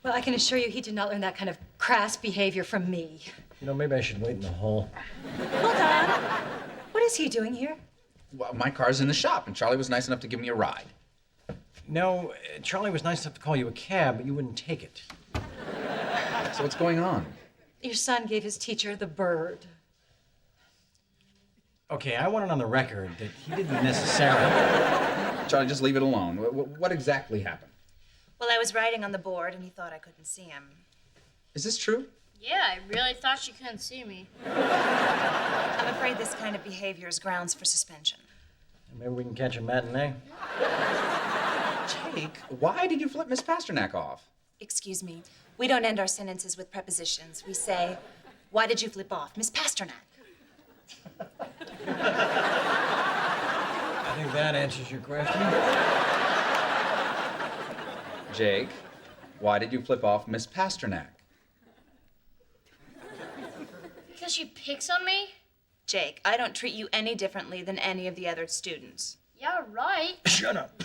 Well, I can assure you he did not learn that kind of crass behavior from me. You know, maybe I should wait in the hall. Hold on. What is he doing here? Well, my car's in the shop, and Charlie was nice enough to give me a ride. No, Charlie was nice enough to call you a cab, but you wouldn't take it. So what's going on? Your son gave his teacher the bird. Okay, I want it on the record that he didn't necessarily... Charlie, just leave it alone. What exactly happened? Well, I was writing on the board, and he thought I couldn't see him. Is this true? Yeah, I really thought she couldn't see me. I'm afraid this kind of behavior is grounds for suspension. Maybe we can catch a matinee. Jake, why did you flip Miss Pasternak off? Excuse me. We don't end our sentences with prepositions. We say, why did you flip off Miss Pasternak? I think that answers your question. Jake, why did you flip off Miss Pasternak? Because she picks on me? Jake, I don't treat you any differently than any of the other students. Yeah, right. Shut up.